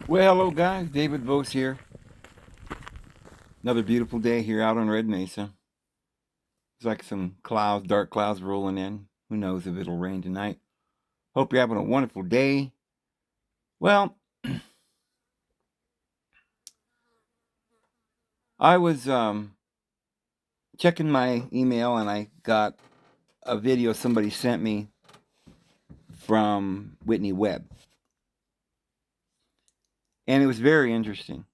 Well, hello guys, David Vose here. Another beautiful day here out on Red Mesa. It's like some clouds, dark clouds rolling in. Who knows if it'll rain tonight. Hope you're having a wonderful day. Well, I was checking my email and I got a video somebody sent me from Whitney Webb. And it was very interesting.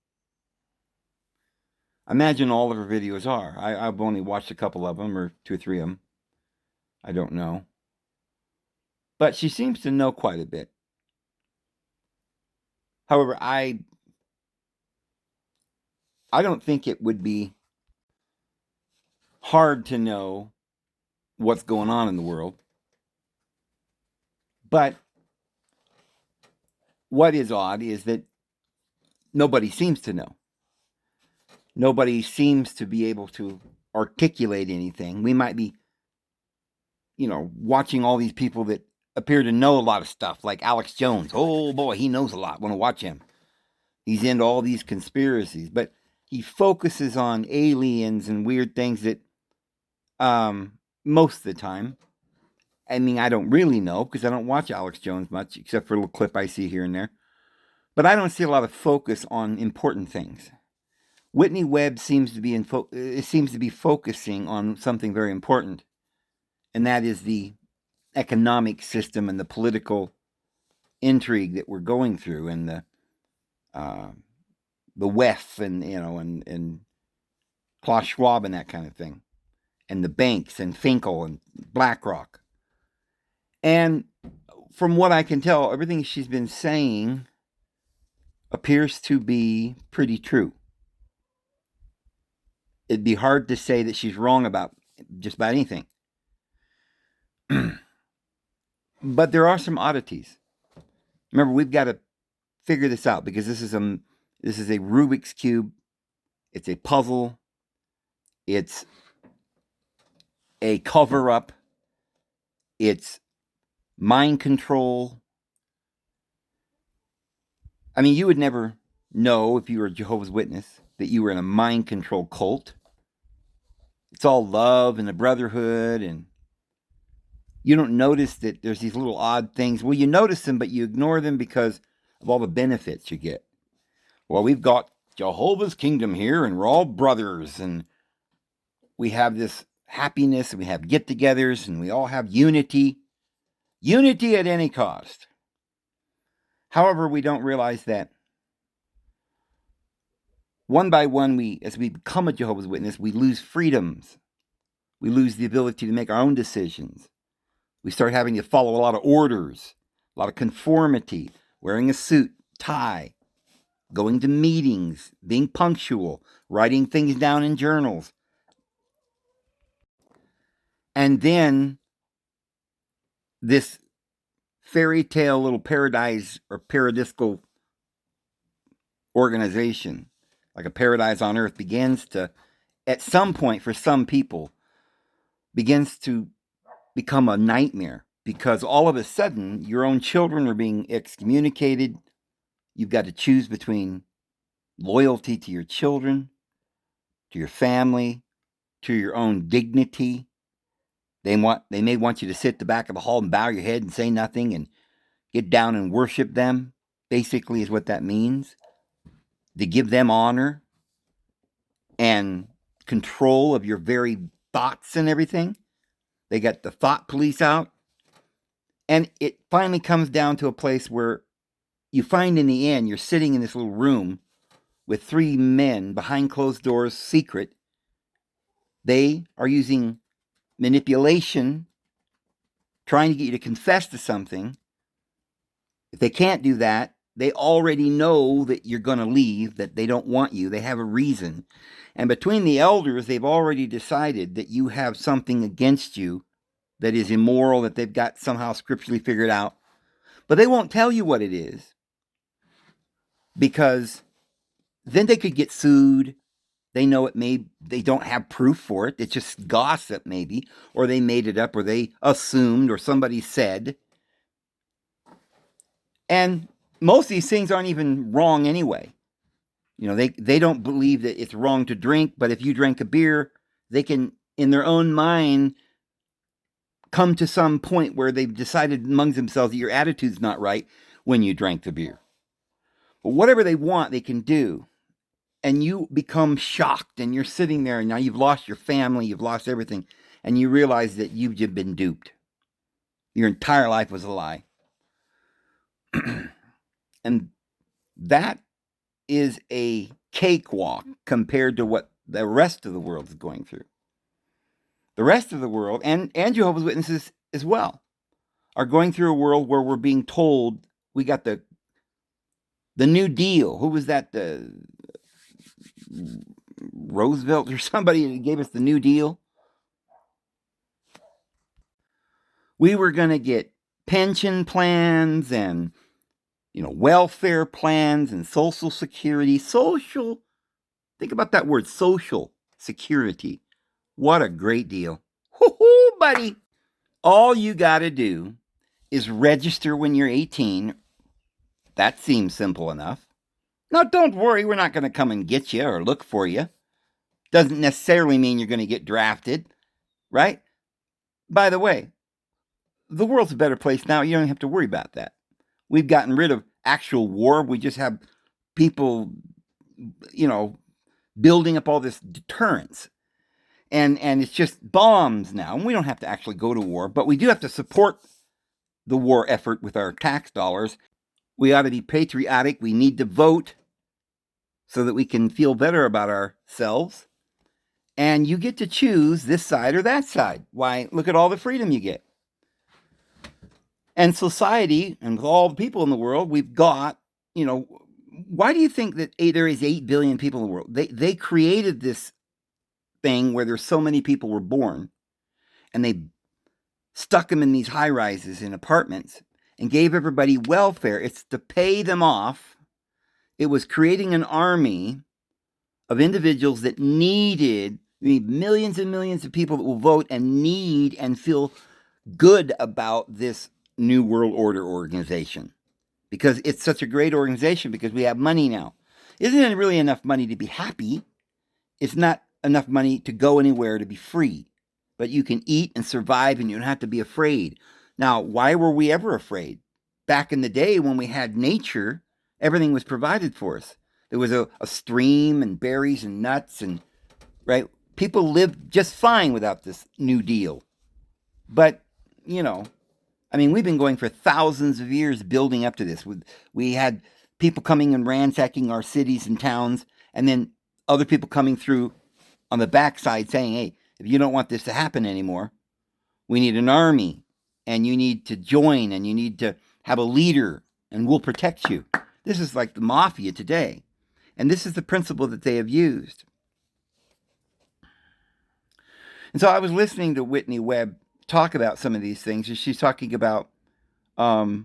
I imagine all of her videos are. I've only watched a couple of them, or two or three of them. I don't know. But she seems to know quite a bit. However, I don't think it would be hard to know what's going on in the world. But what is odd is that nobody seems to know. Nobody seems to be able to articulate anything. We might be, watching all these people that appear to know a lot of stuff, like Alex Jones. Oh boy, he knows a lot. Want to watch him. He's into all these conspiracies, but he focuses on aliens and weird things that most of the time, I mean, I don't really know because I don't watch Alex Jones much, except for a little clip I see here and there. But I don't see a lot of focus on important things. Whitney Webb seems to be focusing on something very important, and that is the economic system and the political intrigue that we're going through, and the WEF and Klaus Schwab and that kind of thing, and the banks and Finkel and BlackRock. And from what I can tell, everything she's been saying appears to be pretty true. It'd be hard to say that she's wrong about just about anything. But there are some oddities. Remember, we've got to figure this out because this is a Rubik's Cube. It's a puzzle. It's a cover-up. It's mind control. I mean, you would never know if you were a Jehovah's Witness that you were in a mind control cult. It's all love and the brotherhood, and you don't notice that there's these little odd things. Well, you notice them, but you ignore them because of all the benefits you get. Well, we've got Jehovah's Kingdom here, and we're all brothers, and we have this happiness, and we have get-togethers, and we all have unity. Unity at any cost. However, we don't realize that one by one, as we become a Jehovah's Witness, we lose freedoms. We lose the ability to make our own decisions. We start having to follow a lot of orders, a lot of conformity, wearing a suit, tie, going to meetings, being punctual, writing things down in journals. And then this fairy tale little paradise or paradisical organization, like a paradise on earth, begins to, at some point for some people, begins to become a nightmare because all of a sudden your own children are being excommunicated. You've got to choose between loyalty to your children, to your family, to your own dignity. They may want you to sit at the back of the hall and bow your head and say nothing and get down and worship them, basically is what that means. To give them honor and control of your very thoughts and everything. They got the thought police out. And it finally comes down to a place where you find in the end, you're sitting in this little room with three men behind closed doors, secret. They are using manipulation, trying to get you to confess to something. If they can't do that, they already know that you're going to leave, that they don't want you. They have a reason. And between the elders, they've already decided that you have something against you that is immoral, that they've got somehow scripturally figured out. But they won't tell you what it is because then they could get sued. They know they don't have proof for it. It's just gossip maybe, or they made it up, or they assumed, or somebody said. And most of these things aren't even wrong anyway. They don't believe that it's wrong to drink, but if you drink a beer, they can, in their own mind, come to some point where they've decided amongst themselves that your attitude's not right when you drank the beer. But whatever they want, they can do. And you become shocked, and you're sitting there, and now you've lost your family, you've lost everything, and you realize that you've just been duped. Your entire life was a lie. And that is a cakewalk compared to what the rest of the world is going through. The rest of the world, and Jehovah's Witnesses as well, are going through a world where we're being told we got the New Deal. Who was that? Roosevelt or somebody that gave us the New Deal. We were going to get pension plans and welfare plans and social security. Think about that word, social security. What a great deal. Woo-hoo, buddy. All you got to do is register when you're 18. That seems simple enough. Now, don't worry, we're not going to come and get you or look for you. Doesn't necessarily mean you're going to get drafted, right? By the way, the world's a better place now. You don't have to worry about that. We've gotten rid of actual war. We just have people, building up all this deterrence. And it's just bombs now. And we don't have to actually go to war, but we do have to support the war effort with our tax dollars. We ought to be patriotic. We need to vote so that we can feel better about ourselves. And you get to choose this side or that side. Why, look at all the freedom you get. And society, and with all the people in the world, we've got, why do you think that there is 8 billion people in the world? They created this thing where there's so many people were born, and they stuck them in these high rises in apartments and gave everybody welfare. It's to pay them off. It was creating an army of individuals that need millions and millions of people that will vote and need and feel good about this New World Order organization, because it's such a great organization, because we have money now. Isn't it really enough money to be happy? It's not enough money to go anywhere to be free, but you can eat and survive, and you don't have to be afraid. Now, why were we ever afraid? Back in the day when we had nature, everything was provided for us. There was a stream and berries and nuts, and right, people lived just fine without this New Deal. But we've been going for thousands of years building up to this. We had people coming and ransacking our cities and towns, and then other people coming through on the backside saying, hey, if you don't want this to happen anymore, we need an army, and you need to join, and you need to have a leader, and we'll protect you. This is like the mafia today. And this is the principle that they have used. And so I was listening to Whitney Webb talk about some of these things. And she's talking about how,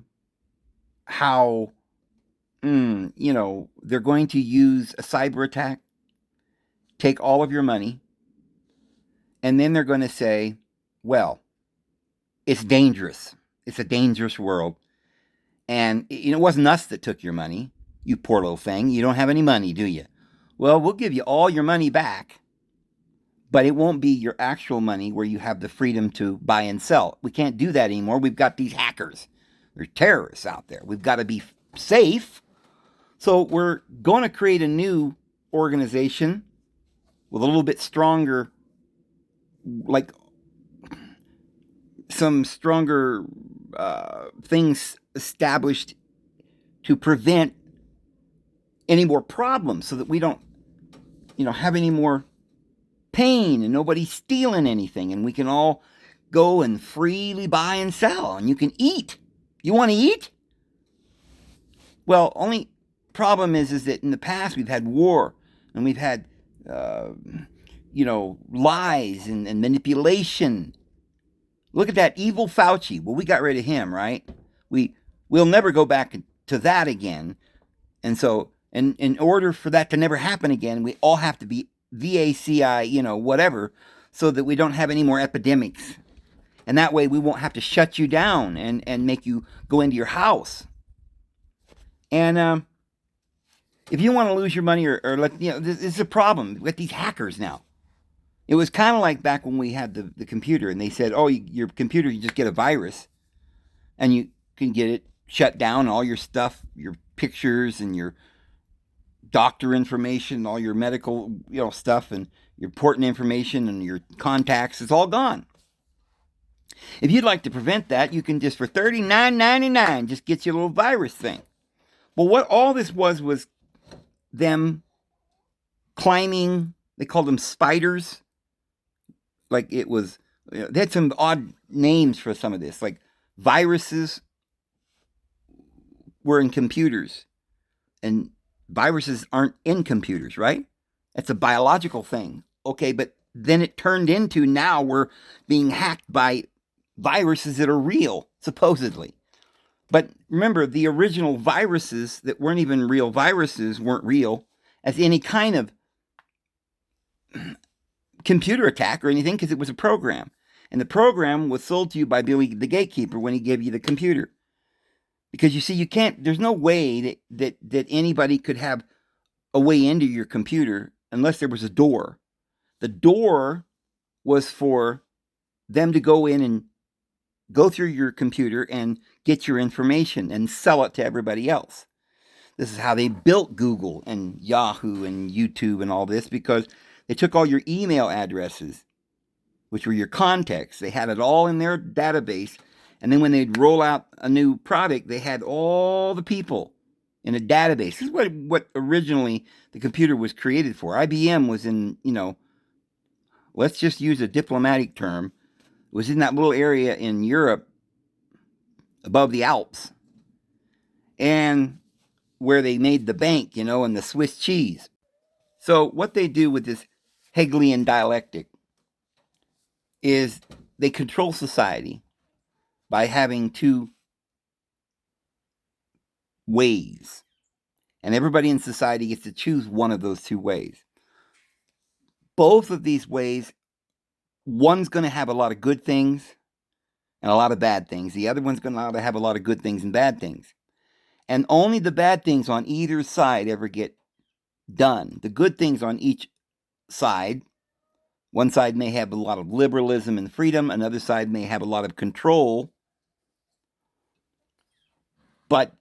they're going to use a cyber attack, take all of your money, and then they're going to say, well, it's dangerous. It's a dangerous world. And it wasn't us that took your money, you poor little thing. You don't have any money, do you? Well, we'll give you all your money back, but it won't be your actual money where you have the freedom to buy and sell. We can't do that anymore. We've got these hackers. There's terrorists out there. We've got to be safe. So we're going to create a new organization with a little bit stronger, like some stronger things established to prevent any more problems, so that we don't, have any more pain and nobody's stealing anything, and we can all go and freely buy and sell, and you can eat. You want to eat? Well, only problem is that in the past we've had war, and we've had, lies and manipulation. Look at that evil Fauci. Well, we got rid of him, right? We'll never go back to that again. And so, in order for that to never happen again, we all have to be VACI, whatever, so that we don't have any more epidemics. And that way we won't have to shut you down and make you go into your house. And if you want to lose your money or let, this is a problem with these hackers now. It was kind of like back when we had the computer and they said, oh, your computer, you just get a virus and you can get it shut down, all your stuff, your pictures and your doctor information, all your medical, stuff and your important information and your contacts, it's all gone. If you'd like to prevent that, you can just, for $39.99, just get you a little virus thing. Well, what all this was them climbing, they called them spiders. Like it was, they had some odd names for some of this. Like viruses were in computers, and viruses aren't in computers, right? That's a biological thing. Okay, but then it turned into now we're being hacked by viruses that are real, supposedly. But remember, the original viruses that weren't even real viruses weren't real as any kind of computer attack or anything, because it was a program. And the program was sold to you by Billy the gatekeeper when he gave you the computer. Because you see, you can't, there's no way that anybody could have a way into your computer unless there was a door. The door was for them to go in and go through your computer and get your information and sell it to everybody else. This is how they built Google and Yahoo and YouTube and all this, because they took all your email addresses, which were your contacts. They had it all in their database. And then when they'd roll out a new product, they had all the people in a database. This is what originally the computer was created for. IBM was in, let's just use a diplomatic term, was in that little area in Europe above the Alps, and where they made the bank, and the Swiss cheese. So what they do with this Hegelian dialectic is they control society by having two ways. And everybody in society gets to choose one of those two ways. Both of these ways, one's going to have a lot of good things and a lot of bad things. The other one's going to have a lot of good things and bad things. And only the bad things on either side ever get done. The good things on each side, one side may have a lot of liberalism and freedom, another side may have a lot of control. But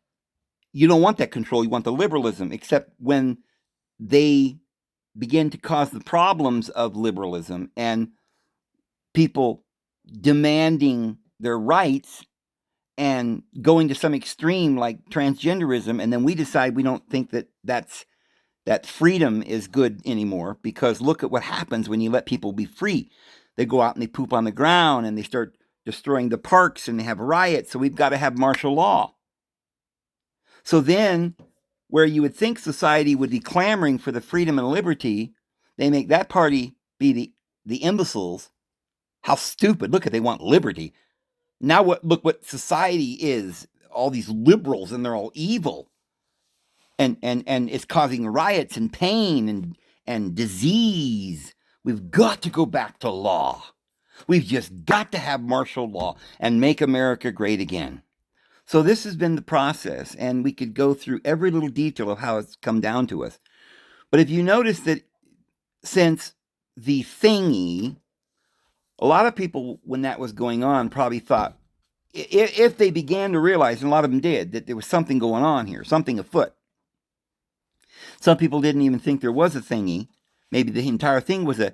you don't want that control, you want the liberalism, except when they begin to cause the problems of liberalism and people demanding their rights and going to some extreme like transgenderism, and then we decide we don't think that freedom is good anymore, because look at what happens when you let people be free. They go out and they poop on the ground and they start destroying the parks and they have riots, so we've got to have martial law. So then, where you would think society would be clamoring for the freedom and liberty, they make that party be the imbeciles. How stupid. Look, they want liberty. Now look what society is. All these liberals, and they're all evil. And it's causing riots and pain and disease. We've got to go back to law. We've just got to have martial law and make America great again. So this has been the process, and we could go through every little detail of how it's come down to us. But if you notice that since the thingy, a lot of people, when that was going on, probably thought, if they began to realize, and a lot of them did, that there was something going on here, something afoot. Some people didn't even think there was a thingy. Maybe the entire thing was a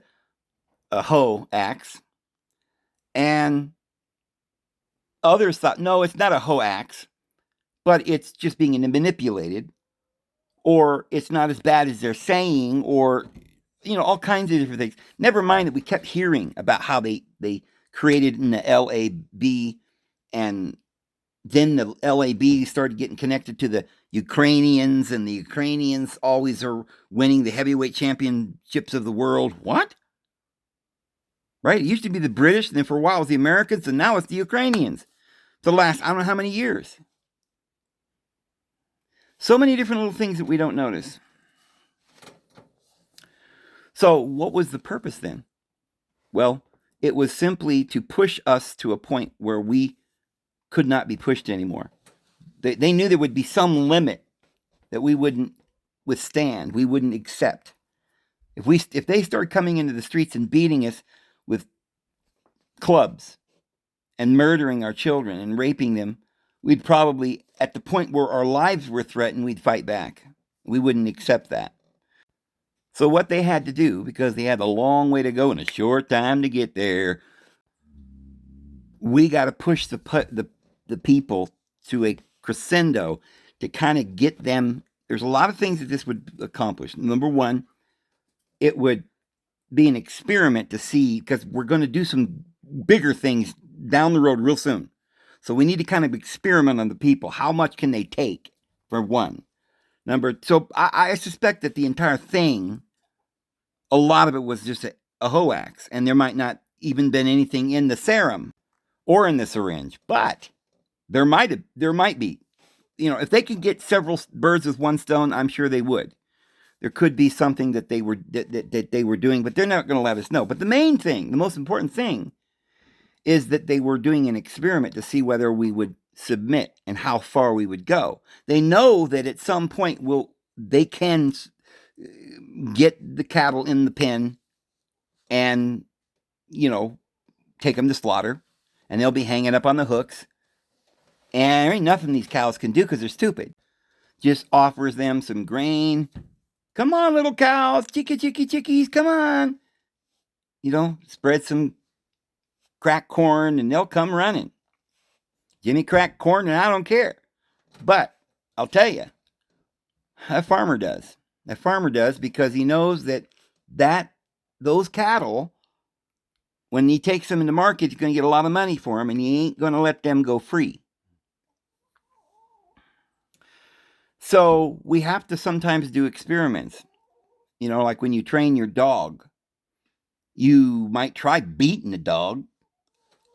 hoax. And others thought, no, it's not a hoax, but it's just being manipulated, or it's not as bad as they're saying, or, all kinds of different things. Never mind that we kept hearing about how they created in the LAB, and then the LAB started getting connected to the Ukrainians, and the Ukrainians always are winning the heavyweight championships of the world. What? Right? It used to be the British, and then for a while it was the Americans, and now it's the Ukrainians. For the last, I don't know how many years. So many different little things that we don't notice. So what was the purpose then? Well, it was simply to push us to a point where we could not be pushed anymore. They knew there would be some limit that we wouldn't withstand, we wouldn't accept. If they start coming into the streets and beating us with clubs and murdering our children and raping them, we'd probably, at the point where our lives were threatened, we'd fight back. We wouldn't accept that. So what they had to do, because they had a long way to go and a short time to get there, we got to push the people to a crescendo to kind of get them. There's a lot of things that this would accomplish. Number one, it would be an experiment to see, because we're going to do some bigger things down the road real soon. So we need to kind of experiment on the people. How much can they take, for one? So I suspect that the entire thing, a lot of it was just a hoax, and there might not even been anything in the serum or in the syringe, but there might be. If they could get several birds with one stone, I'm sure they would. There could be something that they were doing, but they're not going to let us know. But the main thing, the most important thing, is that they were doing an experiment to see whether we would submit and how far we would go. They know that at some point they can get the cattle in the pen and, take them to slaughter, and they'll be hanging up on the hooks. And there ain't nothing these cows can do because they're stupid. Just offers them some grain. Come on, little cows, chickies, come on. Spread some cracked corn and they'll come running. Give me cracked corn and I don't care. But I'll tell you, that farmer does. That farmer does, because he knows that those cattle, when he takes them in the market, he's going to get a lot of money for them, and he ain't going to let them go free. So we have to sometimes do experiments. Like when you train your dog, you might try beating the dog,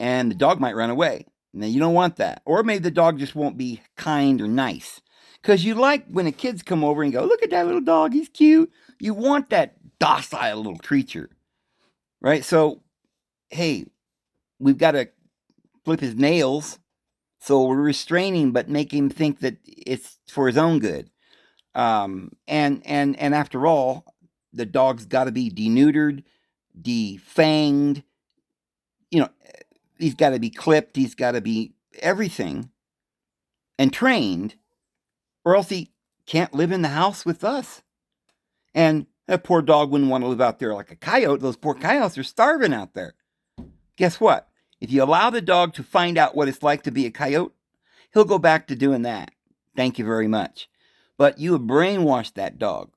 and the dog might run away. Now, you don't want that. Or maybe the dog just won't be kind or nice. Because you like when the kids come over and go, look at that little dog, he's cute. You want that docile little creature, right? So, hey, we've got to flip his nails. So we're restraining, but make him think that it's for his own good. And after all, the dog's got to be deneutered, defanged. He's got to be clipped. He's got to be everything and trained, or else he can't live in the house with us. And that poor dog wouldn't want to live out there like a coyote. Those poor coyotes are starving out there. Guess what? If you allow the dog to find out what it's like to be a coyote, he'll go back to doing that. Thank you very much. But you have brainwashed that dog.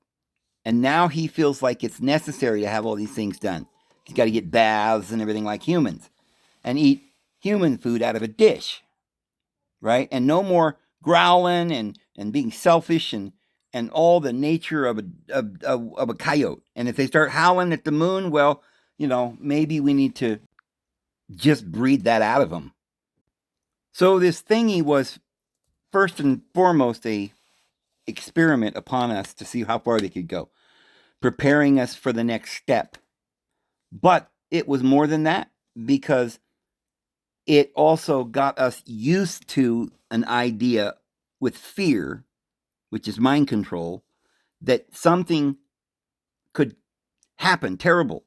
And now he feels like it's necessary to have all these things done. He's got to get baths and everything like humans, and eat human food out of a dish, right? And no more growling and being selfish and all the nature of a coyote. And if they start howling at the moon, well, maybe we need to just breed that out of them. So this thingy was first and foremost a experiment upon us to see how far they could go, preparing us for the next step. But it was more than that, because it also got us used to an idea with fear, which is mind control, that something could happen terrible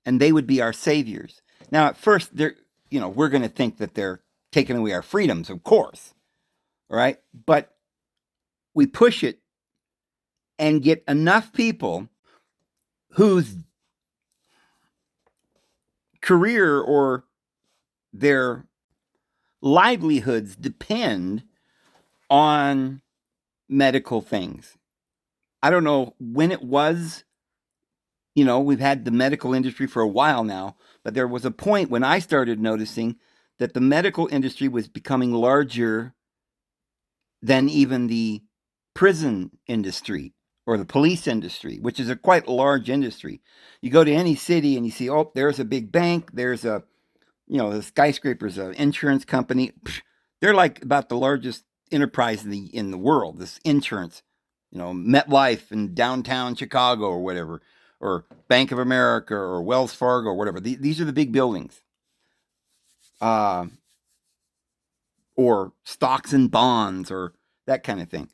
and they would be our saviors. Now, at first, we're going to think that they're taking away our freedoms, of course, right? But we push it and get enough people whose career or their livelihoods depend on medical things. I don't know when it was. We've had the medical industry for a while now, but there was a point when I started noticing that the medical industry was becoming larger than even the prison industry or the police industry, which is a quite large industry. You go to any city and you see, oh, there's a big bank, there's the skyscrapers, an insurance company. They're like about the largest enterprise in the world, this insurance, MetLife in downtown Chicago or whatever, or Bank of America or Wells Fargo or whatever. These are the big buildings. Or stocks and bonds or that kind of thing.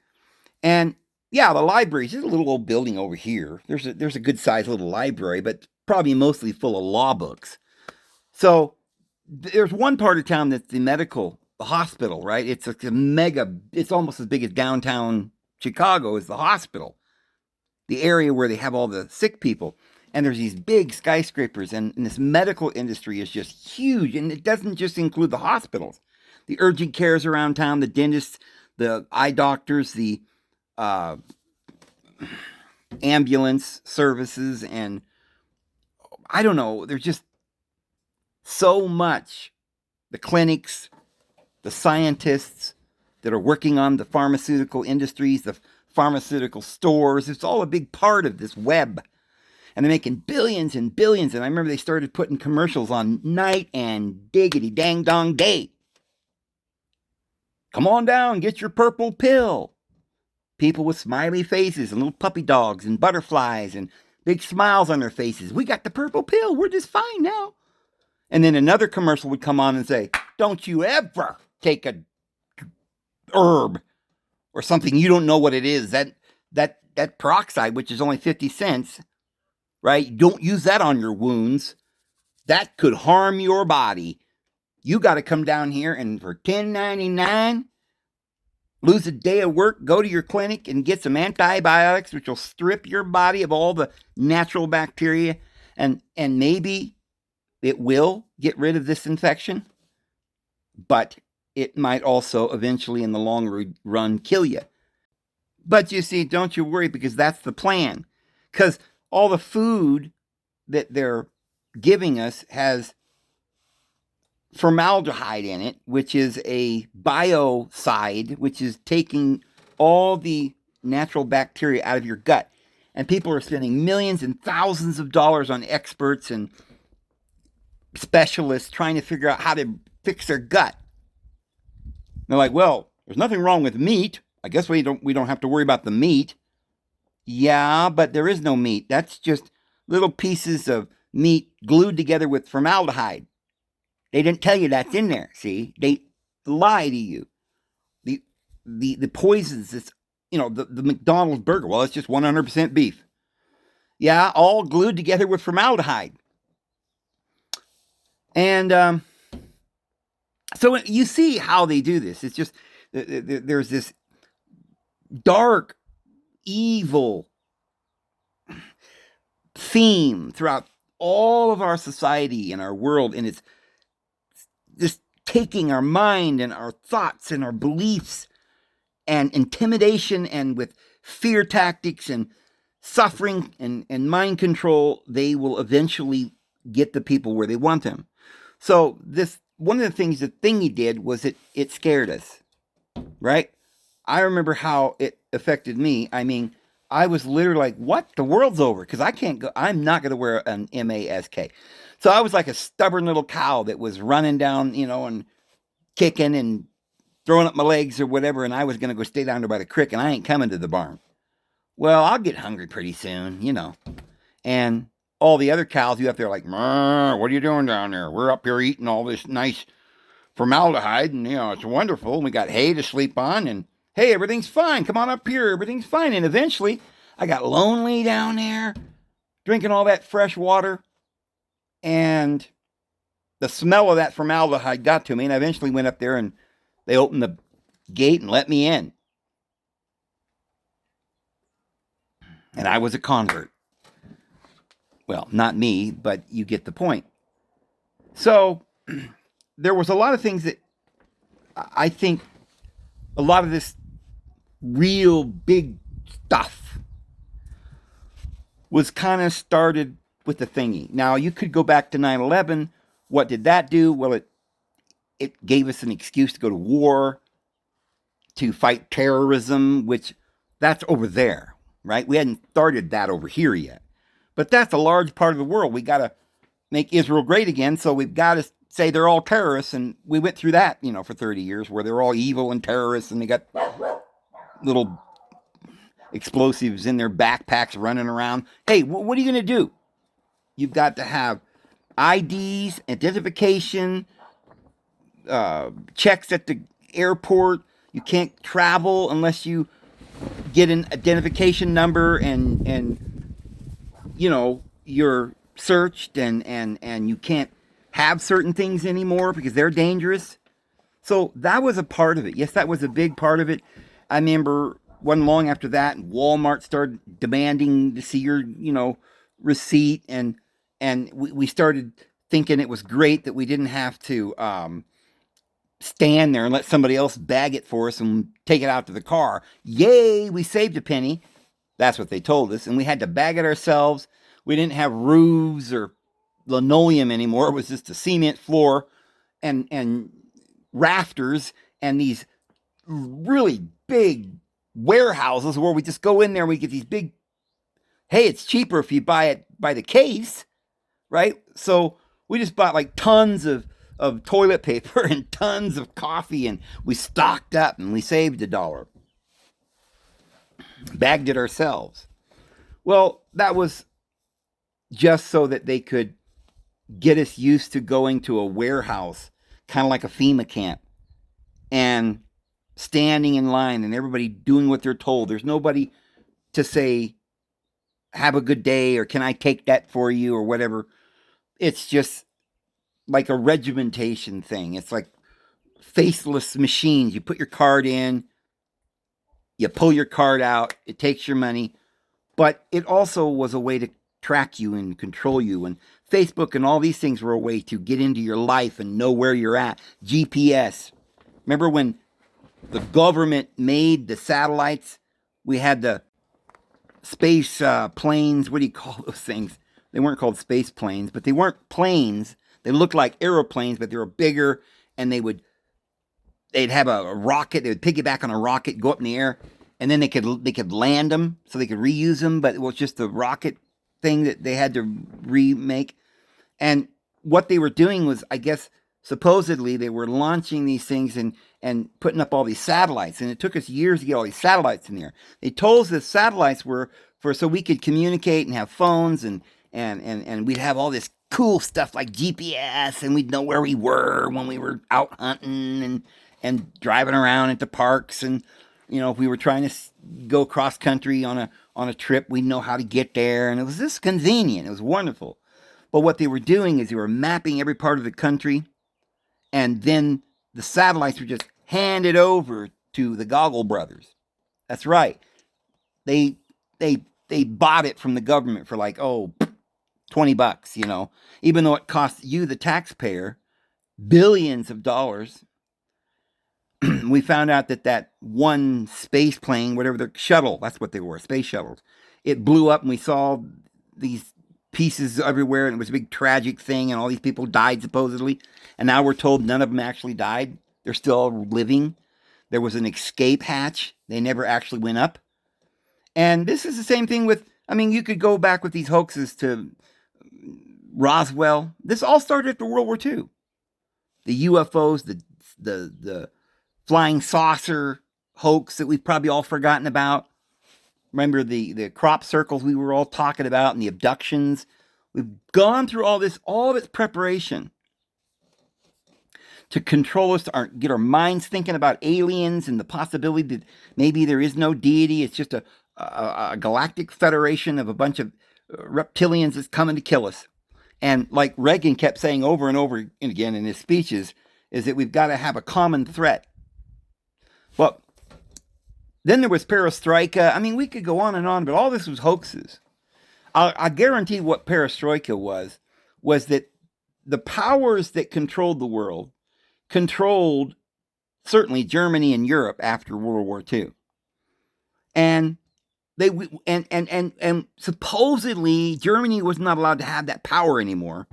And Yeah, the library's just a little old building over here. There's a good sized little library, but probably mostly full of law books. So there's one part of town that's the hospital, right? It's a mega. It's almost as big as downtown Chicago is the hospital, the area where they have all the sick people. And there's these big skyscrapers, and this medical industry is just huge. And it doesn't just include the hospitals, the urgent cares around town, the dentists, the eye doctors, the uh, ambulance services, and I don't know. There's just so much. The clinics, the scientists that are working on the pharmaceutical industries, the pharmaceutical stores. It's all a big part of this web. And they're making billions and billions. And I remember they started putting commercials on night and diggity dang dong day. Come on down, get your purple pill. People with smiley faces and little puppy dogs and butterflies and big smiles on their faces. We got the purple pill. We're just fine now. And then another commercial would come on and say, don't you ever take a herb or something you don't know what it is. That peroxide, which is only 50 cents, right? Don't use that on your wounds. That could harm your body. You got to come down here and for $10.99, lose a day of work, go to your clinic and get some antibiotics, which will strip your body of all the natural bacteria, and maybe it will get rid of this infection, but it might also eventually in the long run kill you. But you see, don't you worry, because that's the plan. Because all the food that they're giving us has formaldehyde in it, which is a biocide, which is taking all the natural bacteria out of your gut. And people are spending millions and thousands of dollars on experts and specialists trying to figure out how to fix their gut. They're like, well, there's nothing wrong with meat. I guess we don't have to worry about the meat. Yeah, but there is no meat. That's just little pieces of meat glued together with formaldehyde. They didn't tell you that's in there. See, they lie to you. The poisons. It's the McDonald's burger. Well, it's just 100% beef. Yeah, all glued together with formaldehyde. And so you see how they do this. It's just there's this dark, evil theme throughout all of our society and our world, and it's just taking our mind and our thoughts and our beliefs and intimidation, and with fear tactics and suffering and mind control, they will eventually get the people where they want them. So this one of the things, the thing he did was it scared us, right? I remember how it affected me. I mean, I was literally like, what? The world's over, because I can't go. I'm not going to wear an mask. So I was like a stubborn little cow that was running down, and kicking and throwing up my legs or whatever, and I was going to go stay down there by the creek, and I ain't coming to the barn. Well, I'll get hungry pretty soon, And all the other cows, you up there like, what are you doing down there? We're up here eating all this nice formaldehyde, and, it's wonderful. And we got hay to sleep on, and, hey, everything's fine. Come on up here. Everything's fine. And eventually, I got lonely down there, drinking all that fresh water, and the smell of that formaldehyde got to me, and I eventually went up there, and they opened the gate and let me in. And I was a convert. Well, not me, but you get the point. So there was a lot of things that I think a lot of this real big stuff was kind of started with the thingy. Now, you could go back to 9/11. What did that do? Well, it gave us an excuse to go to war, to fight terrorism, which that's over there, right? We hadn't started that over here yet. But that's a large part of the world. We got to make Israel great again, so we've got to say they're all terrorists, and we went through that, for 30 years, where they're all evil and terrorists, and they got little explosives in their backpacks running around. Hey, what are you going to do? You've got to have IDs, identification, checks at the airport. You can't travel unless you get an identification number, and you're searched, and you can't have certain things anymore because they're dangerous. So that was a part of it. Yes, that was a big part of it. I remember wasn't long after that, Walmart started demanding to see your, receipt, and we started thinking it was great that we didn't have to stand there and let somebody else bag it for us and take it out to the car. Yay, we saved a penny. That's what they told us, and we had to bag it ourselves. We didn't have roofs or linoleum anymore. It was just a cement floor and rafters and these really big warehouses where we just go in there and we get these big, hey, it's cheaper if you buy it by the case, right? So we just bought like tons of toilet paper and tons of coffee, and we stocked up and we saved $1. Bagged it ourselves. Well, that was just so that they could get us used to going to a warehouse, kind of like a FEMA camp, and standing in line and everybody doing what they're told. There's nobody to say, have a good day, or can I take that for you, or whatever. It's just like a regimentation thing. It's like faceless machines. You put your card in, you pull your card out, it takes your money. But it also was a way to track you and control you. And Facebook and all these things were a way to get into your life and know where you're at. GPS. Remember when the government made the satellites? We had the space planes. What do you call those things? They weren't called space planes, but they weren't planes. They looked like aeroplanes, but they were bigger, and they'd have a rocket. They would piggyback on a rocket, go up in the air, and then they could land them, so they could reuse them. But it was just the rocket thing that they had to remake. And what they were doing was, I guess, supposedly they were launching these things and putting up all these satellites. And it took us years to get all these satellites in there. They told us the satellites were so we could communicate and have phones, and we'd have all this cool stuff like GPS, and we'd know where we were when we were out hunting and driving around into parks. And if we were trying to go cross country on a trip, we'd know how to get there. And it was just convenient. It was wonderful. But what they were doing is they were mapping every part of the country, and then the satellites were just handed over to the Goggle brothers. That's right. They bought it from the government for like, $20, even though it cost you, the taxpayer, billions of dollars. We found out that one space plane, whatever the shuttle, that's what they were, space shuttles, it blew up, and we saw these pieces everywhere, and it was a big tragic thing, and all these people died supposedly. And now we're told none of them actually died. They're still living. There was an escape hatch. They never actually went up. And this is the same thing with, you could go back with these hoaxes to Roswell. This all started after World War II. The UFOs, the flying saucer hoax that we've probably all forgotten about. Remember the crop circles we were all talking about, and the abductions. We've gone through all this, all of its preparation to control us, to get our minds thinking about aliens and the possibility that maybe there is no deity. It's just a galactic federation of a bunch of reptilians that's coming to kill us. And like Reagan kept saying over and over again in his speeches, is that we've got to have a common threat. Well, then there was perestroika. We could go on and on, but all this was hoaxes. I guarantee what perestroika was that the powers that controlled the world controlled certainly Germany and Europe after World War II. And and supposedly Germany was not allowed to have that power anymore,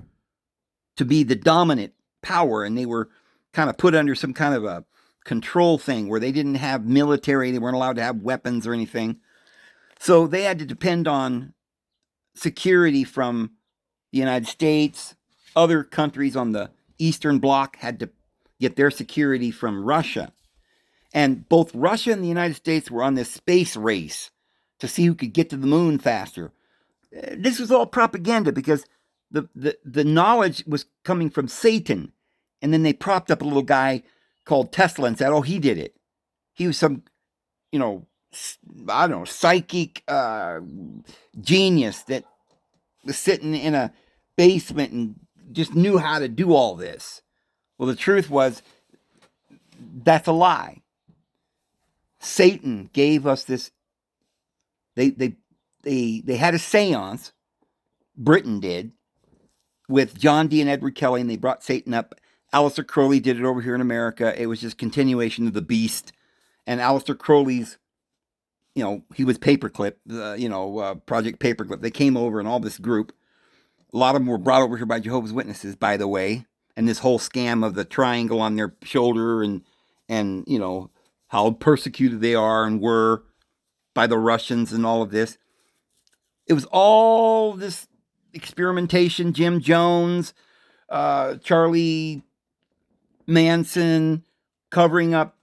to be the dominant power, and they were kind of put under some kind of a control thing where they didn't have military, they weren't allowed to have weapons or anything. So they had to depend on security from the United States. Other countries on the Eastern Bloc had to get their security from Russia. And both Russia and the United States were on this space race to see who could get to the moon faster. This was all propaganda because the knowledge was coming from Satan. And then they propped up a little guy called Tesla and said, he did it. He was some, I don't know, psychic genius that was sitting in a basement and just knew how to do all this. Well, the truth was that's a lie. Satan gave us this. They had a seance. Britain did with John Dee and Edward Kelly, and they brought Satan up. Aleister Crowley did it over here in America. It was just continuation of the beast. And Aleister Crowley's, he was Paperclip, Project Paperclip. They came over and all this group. A lot of them were brought over here by Jehovah's Witnesses, by the way. And this whole scam of the triangle on their shoulder and how persecuted they are and were by the Russians and all of this. It was all this experimentation, Jim Jones, Charlie Manson, covering up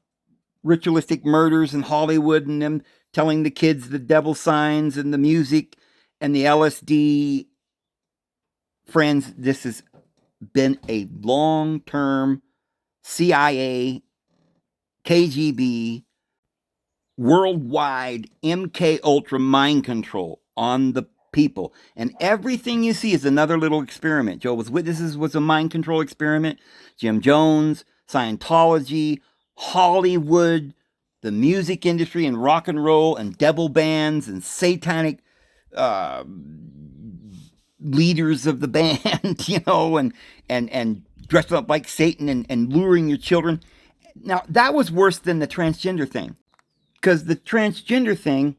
ritualistic murders in Hollywood and them telling the kids the devil signs and the music and the LSD. Friends, this has been a long-term CIA, KGB, worldwide MK Ultra mind control on the people. And everything you see is another little experiment. Jehovah's Witnesses was a mind control experiment. Jim Jones, Scientology, Hollywood, the music industry and rock and roll and devil bands and satanic leaders of the band, and dressed up like Satan and luring your children. Now, that was worse than the transgender thing. Because the transgender thing,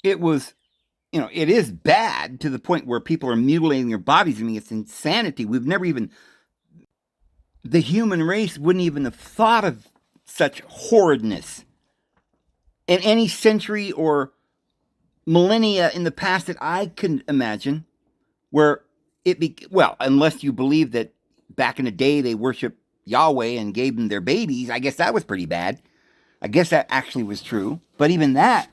it was, it is bad to the point where people are mutilating their bodies. I mean, it's insanity. The human race wouldn't even have thought of such horridness in any century or millennia in the past that I can imagine, where unless you believe that back in the day they worshiped Yahweh and gave them their babies, I guess that was pretty bad. I guess that actually was true. But even that,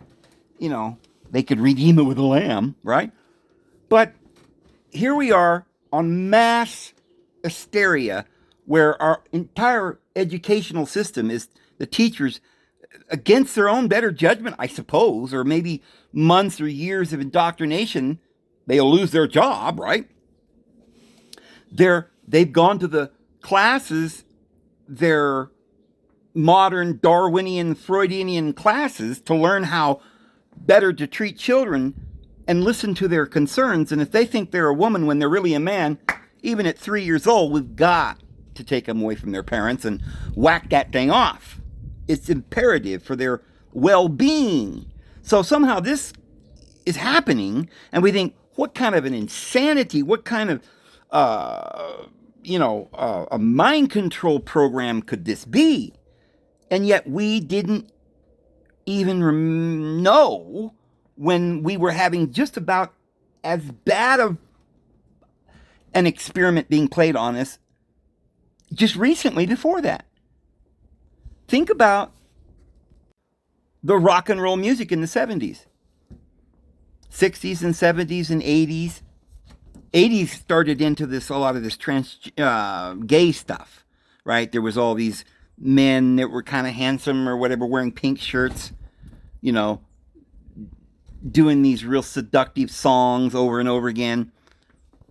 they could redeem it with a lamb, right? But here we are on mass hysteria where our entire educational system is the teachers, against their own better judgment, I suppose, or maybe months or years of indoctrination, they'll lose their job, right? They've gone to the classes, their modern Darwinian, Freudian classes to learn how better to treat children and listen to their concerns. And if they think they're a woman when they're really a man, even at 3 years old, we've got to take them away from their parents and whack that thing off. It's imperative for their well-being. So somehow this is happening, and we think, what kind of an insanity, what kind of, a mind control program could this be? And yet we didn't even know when we were having just about as bad of an experiment being played on us just recently before that. Think about the rock and roll music in the 70s, 60s and 70s and 80s. 80s started into a lot of this gay stuff, right? There was all these men that were kind of handsome or whatever, wearing pink shirts, doing these real seductive songs over and over again,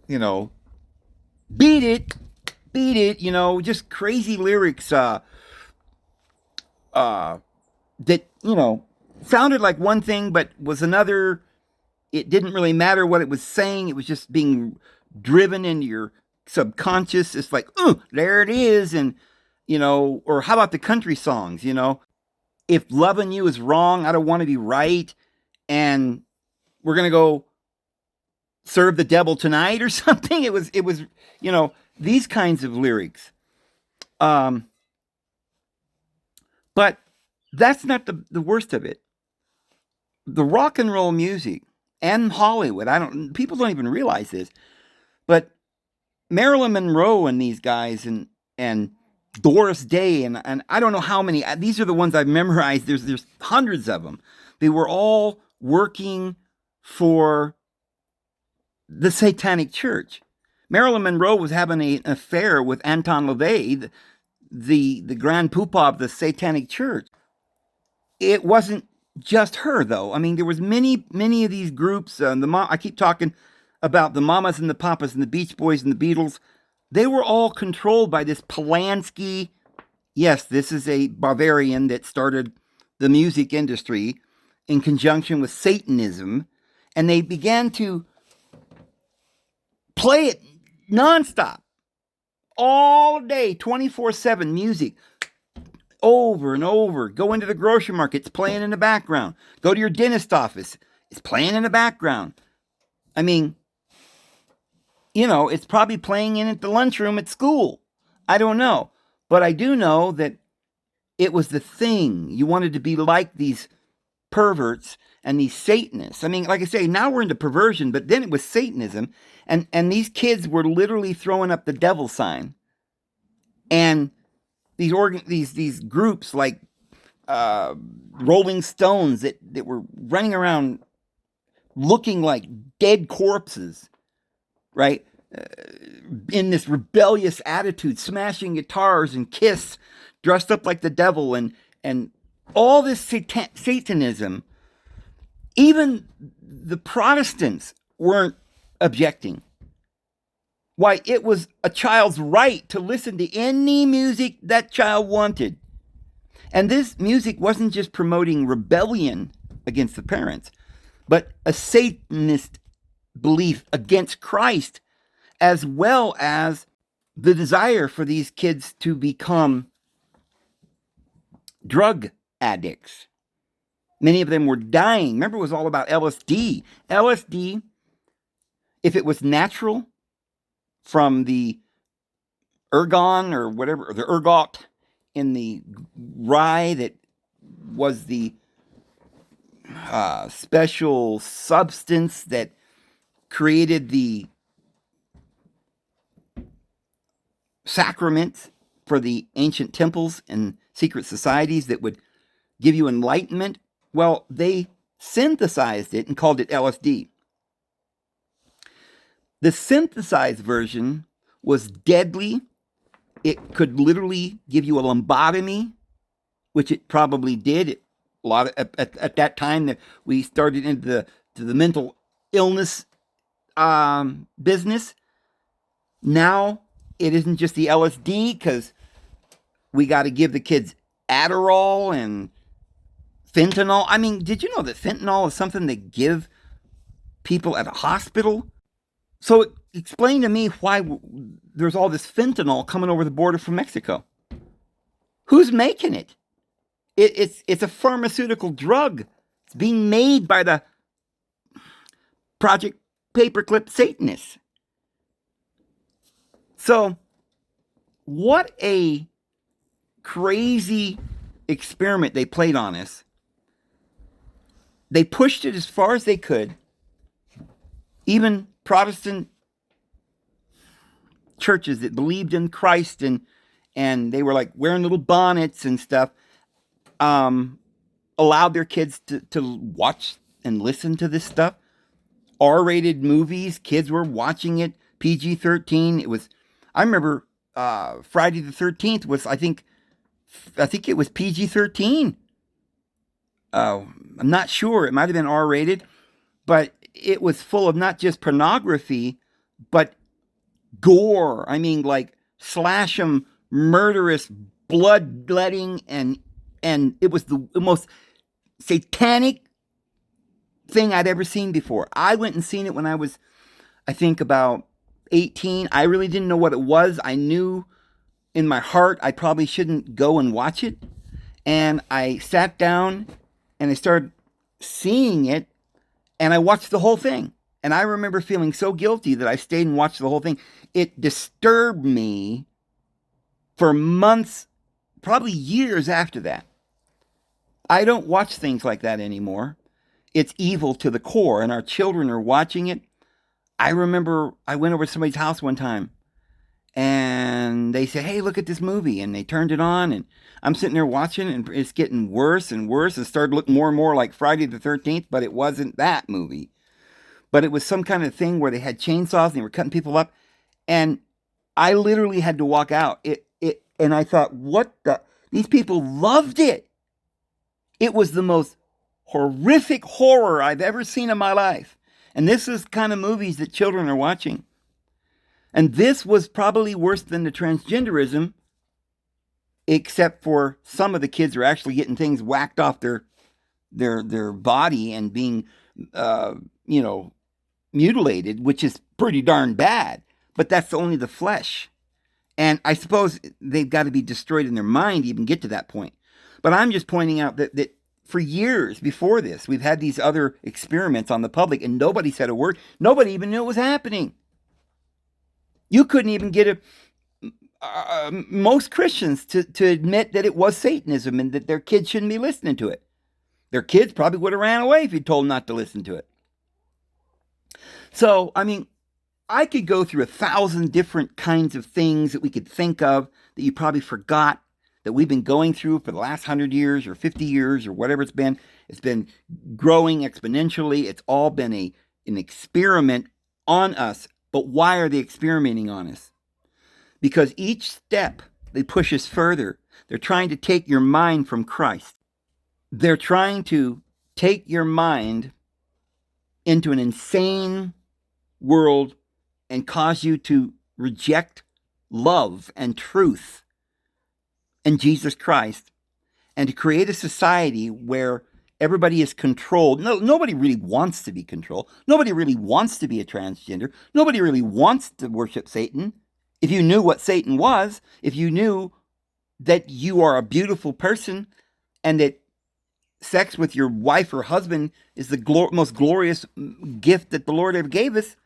beat it, just crazy lyrics, that, sounded like one thing, but was another. It didn't really matter what it was saying. It was just being driven into your subconscious. It's like, there it is. And, or how about the country songs, if loving you is wrong, I don't want to be right. And we're going to go serve the devil tonight or something. It was, these kinds of lyrics. But that's not the worst of it. The rock and roll music and Hollywood, people don't even realize this, but Marilyn Monroe and these guys and Doris Day and I don't know how many, these are the ones I've memorized. There's hundreds of them. They were all working for the Satanic Church. Marilyn Monroe was having an affair with Anton LaVey, the grand poobah of the Satanic Church. It wasn't just her, though. I mean, there was many of these groups. I keep talking about the Mamas and the Papas and the Beach Boys and the Beatles. They were all controlled by this Polanski. Yes, this is a Bavarian that started the music industry in conjunction with Satanism, and they began to play it nonstop, all day, 24/7 music, over and over. Go into the grocery market, it's playing in the background. Go to your dentist office, it's playing in the background. I mean, it's probably playing in at the lunchroom at school. I don't know. But I do know that it was the thing. You wanted to be like these perverts and these Satanists. I mean, like I say, now we're into perversion, but then it was Satanism. And these kids were literally throwing up the devil sign. And these groups like Rolling Stones that were running around looking like dead corpses, right? In this rebellious attitude, smashing guitars and Kiss, dressed up like the devil, and all this Satanism. Even the Protestants weren't objecting. Why, it was a child's right to listen to any music that child wanted. And this music wasn't just promoting rebellion against the parents, but a Satanist belief against Christ, as well as the desire for these kids to become drug addicts. Many of them were dying. Remember, it was all about LSD. LSD, if it was natural from the ergon or whatever, or the ergot in the rye that was the special substance that created the sacraments for the ancient temples and secret societies that would give you enlightenment. Well, they synthesized it and called it LSD. The synthesized version was deadly. It could literally give you a lobotomy, which it probably did. At that time that we started into the mental illness business. Now it isn't just the LSD, because we got to give the kids Adderall and fentanyl. I mean, did you know that fentanyl is something they give people at a hospital? So explain to me why there's all this fentanyl coming over the border from Mexico. Who's making it? It's a pharmaceutical drug. It's being made by the Project Paperclip Satanists. So, what a crazy experiment they played on us. They pushed it as far as they could. Even Protestant churches that believed in Christ and they were like wearing little bonnets and stuff, allowed their kids to watch and listen to this stuff. R-rated movies, kids were watching it. PG-13. It was, I remember Friday the 13th was, I think it was PG-13. I'm not sure. It might have been R-rated, but it was full of not just pornography, but gore. I mean, like slash 'em, murderous, bloodletting, and it was the most satanic thing I'd ever seen before. I went and seen it when I was, I think, about 18. I really didn't know what it was. I knew in my heart I probably shouldn't go and watch it. And I sat down and I started seeing it, and I watched the whole thing. And I remember feeling so guilty that I stayed and watched the whole thing. It disturbed me for months, probably years after that. I don't watch things like that anymore. It's evil to the core, and our children are watching it. I remember I went over to somebody's house one time, and they said, "Hey, look at this movie," and they turned it on, and I'm sitting there watching, and it's getting worse and worse. It started looking more and more like Friday the 13th, but it wasn't that movie. But it was some kind of thing where they had chainsaws and they were cutting people up, and I literally had to walk out. And I thought, what the? These people loved it. It was the most horrific horror I've ever seen in my life. And this is kind of movies that children are watching. And this was probably worse than the transgenderism, except for some of the kids are actually getting things whacked off their body and being, mutilated, which is pretty darn bad. But that's only the flesh. And I suppose they've got to be destroyed in their mind to even get to that point. But I'm just pointing out that for years before this, we've had these other experiments on the public and nobody said a word. Nobody even knew it was happening. You couldn't even get most Christians to admit that it was Satanism and that their kids shouldn't be listening to it. Their kids probably would have ran away if you told them not to listen to it. So, I could go through 1,000 different kinds of things that we could think of that you probably forgot that we've been going through for the last 100 years or 50 years or whatever it's been. It's been growing exponentially. It's all been an experiment on us. But why are they experimenting on us? Because each step they push us further. They're trying to take your mind from Christ. They're trying to take your mind into an insane world and cause you to reject love and truth and Jesus Christ, and to create a society where everybody is controlled. No, nobody really wants to be controlled. Nobody really wants to be a transgender. Nobody really wants to worship Satan. If you knew what Satan was, if you knew that you are a beautiful person and that sex with your wife or husband is the most glorious gift that the Lord ever gave us,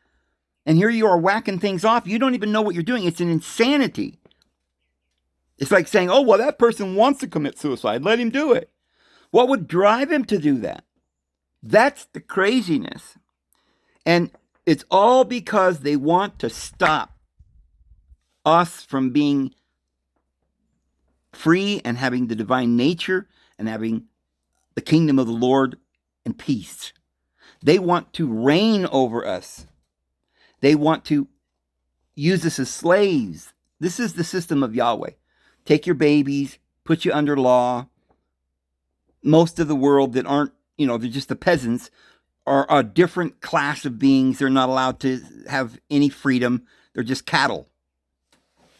and here you are whacking things off, you don't even know what you're doing. It's an insanity. It's like saying, oh, well, that person wants to commit suicide. Let him do it. What would drive him to do that? That's the craziness. And it's all because they want to stop us from being free and having the divine nature and having the kingdom of the Lord and peace. They want to reign over us. They want to use us as slaves. This is the system of Yahweh. Take your babies, put you under law. Most of the world that aren't, they're just the peasants, are a different class of beings. They're not allowed to have any freedom. They're just cattle.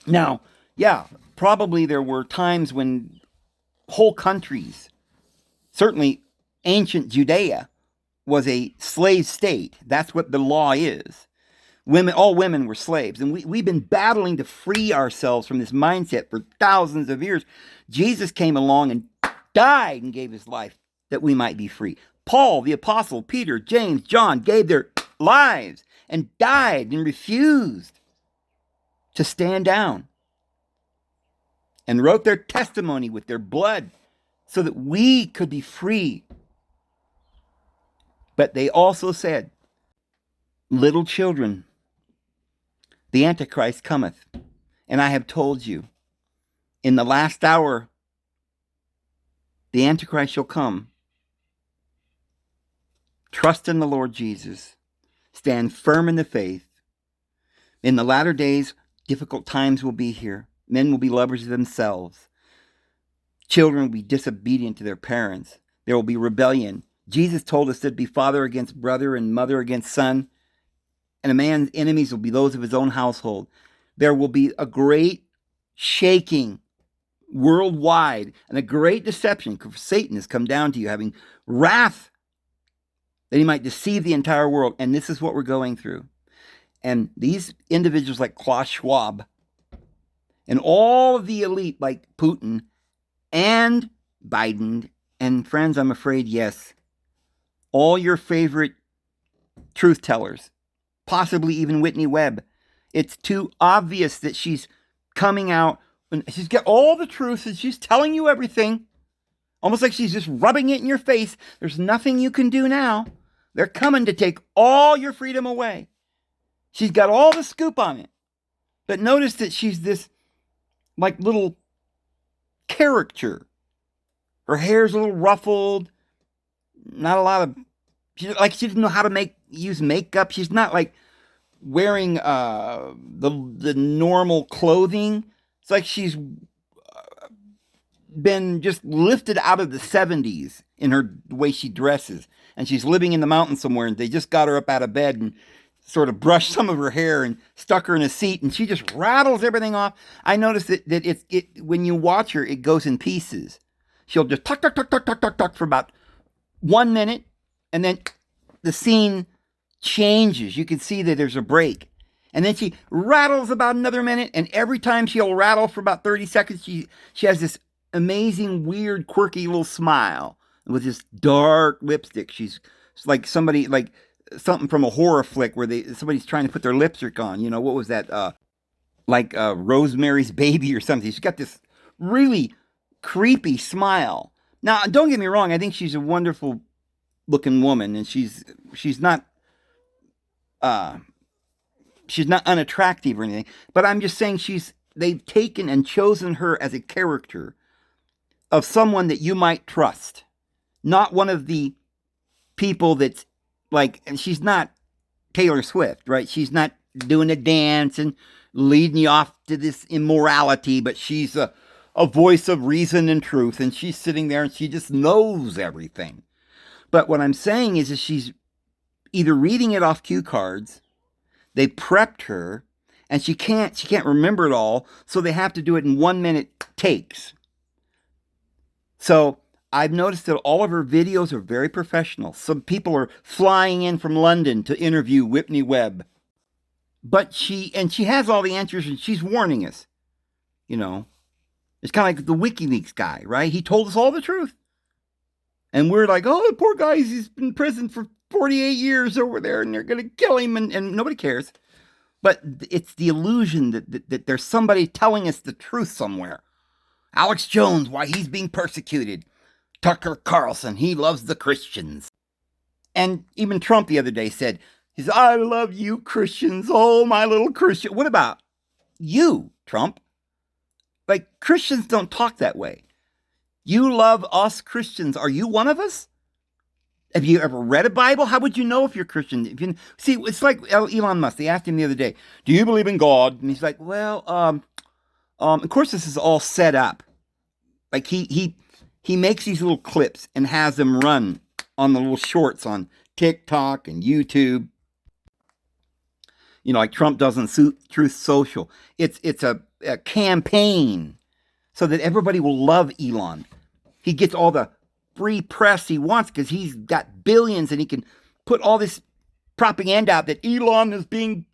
Now, yeah, probably there were times when whole countries, certainly ancient Judea, was a slave state. That's what the law is. All women were slaves. And we've been battling to free ourselves from this mindset for thousands of years. Jesus came along and died and gave his life that we might be free. Paul, the apostle, Peter, James, John gave their lives and died and refused to stand down and wrote their testimony with their blood so that we could be free. But they also said, little children, the antichrist cometh, and I have told you, in the last hour, the antichrist shall come. Trust in the Lord Jesus. Stand firm in the faith. In the latter days, difficult times will be here. Men will be lovers of themselves. Children will be disobedient to their parents. There will be rebellion. Jesus told us there'd be father against brother and mother against son. And a man's enemies will be those of his own household. There will be a great shaking worldwide and a great deception, because Satan has come down to you having wrath that he might deceive the entire world. And this is what we're going through. And these individuals like Klaus Schwab and all of the elite like Putin and Biden, and friends, I'm afraid, yes, all your favorite truth tellers, possibly even Whitney Webb. It's too obvious that she's coming out and she's got all the truth and she's telling you everything. Almost like she's just rubbing it in your face. There's nothing you can do now. They're coming to take all your freedom away. She's got all the scoop on it. But notice that she's this like little caricature. Her hair's a little ruffled. Not a lot of, she doesn't know how to use makeup. She's not like wearing the normal clothing. It's like she's been just lifted out of the 70s in the way she dresses. And she's living in the mountains somewhere, and they just got her up out of bed and sort of brushed some of her hair and stuck her in a seat, and she just rattles everything off. I noticed that when you watch her, it goes in pieces. She'll just tuck, tuck, tuck, tuck, tuck, tuck, tuck for about 1 minute, and then the scene changes. You can see that there's a break. And then she rattles about another minute, and every time she'll rattle for about 30 seconds, she has this amazing, weird, quirky little smile with this dark lipstick. She's like somebody, like something from a horror flick where somebody's trying to put their lipstick on. You know, what was that? Like Rosemary's Baby or something. She's got this really creepy smile. Now, don't get me wrong. I think she's a wonderful looking woman, and she's not unattractive or anything. But I'm just saying they've taken and chosen her as a character of someone that you might trust, not one of the people that's like, and she's not Taylor Swift, right? She's not doing a dance and leading you off to this immorality, but she's a voice of reason and truth, and she's sitting there and she just knows everything. But what I'm saying is she's either reading it off cue cards, they prepped her, and she can't remember it all, so they have to do it in 1 minute takes. So I've noticed that all of her videos are very professional. Some people are flying in from London to interview Whitney Webb. But she has all the answers, and she's warning us. You know, it's kind of like the WikiLeaks guy, right? He told us all the truth. And we're like, oh, the poor guy, he's been in prison for 48 years over there, and they're going to kill him, and nobody cares. But it's the illusion that there's somebody telling us the truth somewhere. Alex Jones, why he's being persecuted. Tucker Carlson, he loves the Christians. And even Trump the other day said, I love you Christians, oh, my little Christian. What about you, Trump? Like, Christians don't talk that way. You love us Christians. Are you one of us? Have you ever read a Bible? How would you know if you're Christian? See, it's like Elon Musk. They asked him the other day, do you believe in God? And he's like, well, of course this is all set up. Like he makes these little clips and has them run on the little shorts on TikTok and YouTube. You know, like Trump does on Truth Social. It's a campaign so that everybody will love Elon. He gets all the free press he wants because he's got billions, and he can put all this propaganda out that Elon is being,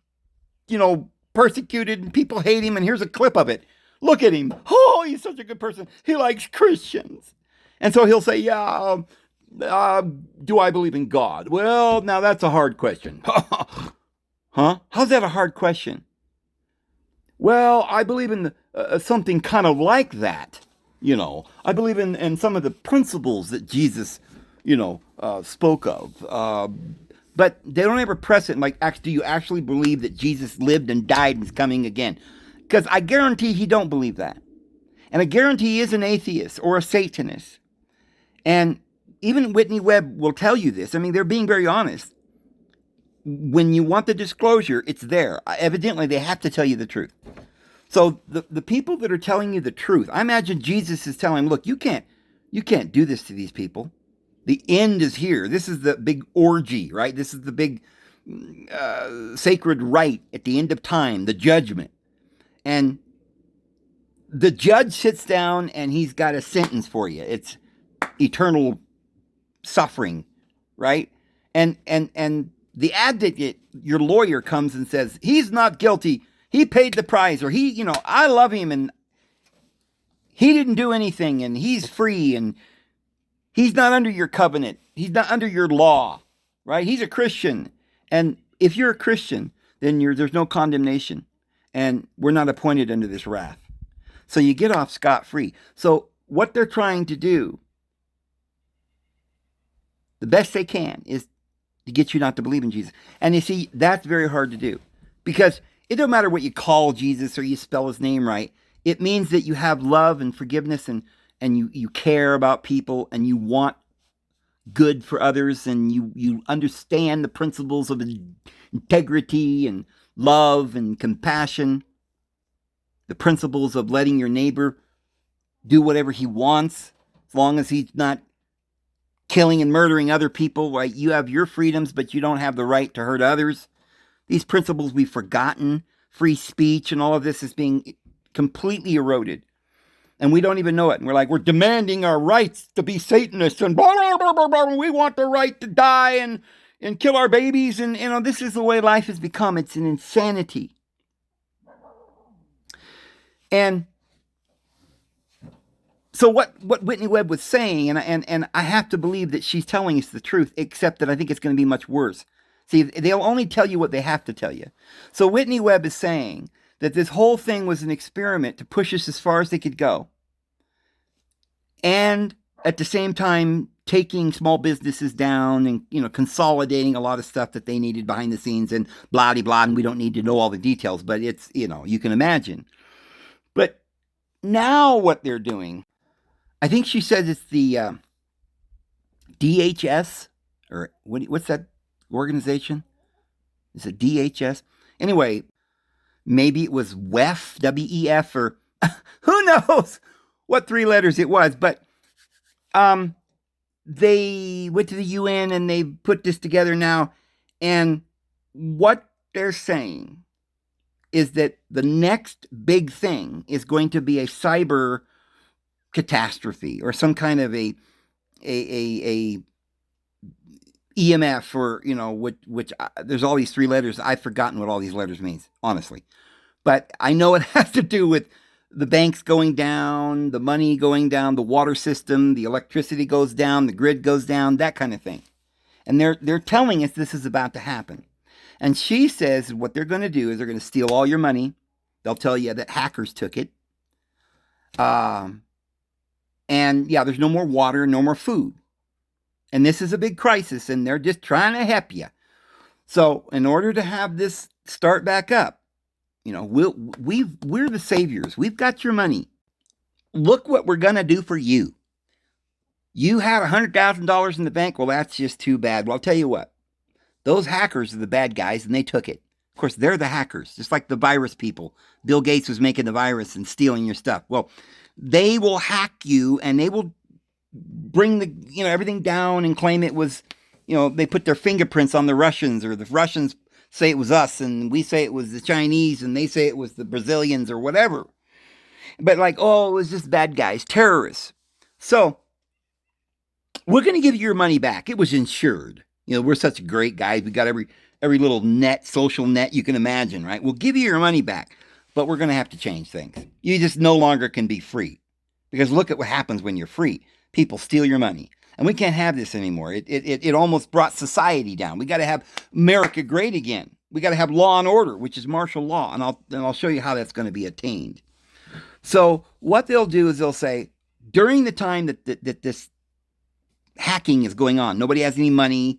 persecuted and people hate him. And here's a clip of it. Look at him. Oh, he's such a good person. He likes Christians. And so he'll say, yeah, do I believe in God? Well, now that's a hard question. Huh? How's that a hard question? Well, I believe in something kind of like that. I believe in some of the principles that Jesus, spoke of. But they don't ever press it like, do you actually believe that Jesus lived and died and is coming again? Because I guarantee he don't believe that. And I guarantee he is an atheist or a Satanist. And even Whitney Webb will tell you this. I mean, they're being very honest. When you want the disclosure, it's there. Evidently, they have to tell you the truth. So the people that are telling you the truth, I imagine Jesus is telling them, look, you can't do this to these people. The end is here. This is the big orgy, right? This is the big sacred rite at the end of time, the judgment. And the judge sits down and he's got a sentence for you. It's eternal suffering, right? And the advocate, your lawyer, comes and says, he's not guilty. He paid the price, or I love him, and he didn't do anything, and he's free, and he's not under your covenant. He's not under your law, right? He's a Christian. And if you're a Christian, then there's no condemnation, and we're not appointed under this wrath. So you get off scot-free. So what they're trying to do, the best they can, is to get you not to believe in Jesus. And you see, that's very hard to do, because it don't matter what you call Jesus or you spell his name right. It means that you have love and forgiveness, and you care about people, and you want good for others, and you understand the principles of integrity and love and compassion, the principles of letting your neighbor do whatever he wants, as long as he's not killing and murdering other people, right? You have your freedoms, but you don't have the right to hurt others. These principles we've forgotten, free speech and all of this is being completely eroded. And we don't even know it. And we're like, we're demanding our rights to be Satanists and blah, blah, blah, blah, blah. We want the right to die and kill our babies. And, this is the way life has become. It's an insanity. And so what Whitney Webb was saying, and I have to believe that she's telling us the truth, except that I think it's going to be much worse. See, they'll only tell you what they have to tell you. So Whitney Webb is saying that this whole thing was an experiment to push us as far as they could go. And at the same time, taking small businesses down and, consolidating a lot of stuff that they needed behind the scenes and blah, blah, blah. And we don't need to know all the details, but it's, you can imagine. But now what they're doing, I think she says it's the DHS, or what's that organization? Is it DHS? Anyway, maybe it was WEF, W-E-F, or who knows what 3 letters it was. But they went to the UN and they put this together now. And what they're saying is that the next big thing is going to be a cyber catastrophe or some kind of a EMF, or which there's all these 3 letters. I've forgotten what all these letters means, honestly, but I know it has to do with the banks going down, the money going down, the water system, the electricity goes down, the grid goes down, that kind of thing. And they're telling us this is about to happen. And she says what they're going to do is they're going to steal all your money. They'll tell you that hackers took it. And yeah, there's no more water, no more food. And this is a big crisis, and they're just trying to help you. So in order to have this start back up, we're the saviors. We've got your money. Look what we're going to do for you. You had $100,000 in the bank. Well, that's just too bad. Well, I'll tell you what. Those hackers are the bad guys, and they took it. Of course, they're the hackers, just like the virus people. Bill Gates was making the virus and stealing your stuff. Well, they will hack you, and they will bring the everything down and claim it was, they put their fingerprints on the Russians, or the Russians say it was us, and we say it was the Chinese, and they say it was the Brazilians or whatever. But it was just bad guys, terrorists. So we're going to give you your money back. It was insured. We're such great guys. We got every little social net you can imagine, right? We'll give you your money back, but we're going to have to change things. You just no longer can be free, because look at what happens when you're free. People steal your money, and we can't have this anymore. It almost brought society down. We got to have America great again. We got to have law and order, which is martial law, and I'll show you how that's going to be attained. So what they'll do is they'll say, during the time that this hacking is going on, nobody has any money,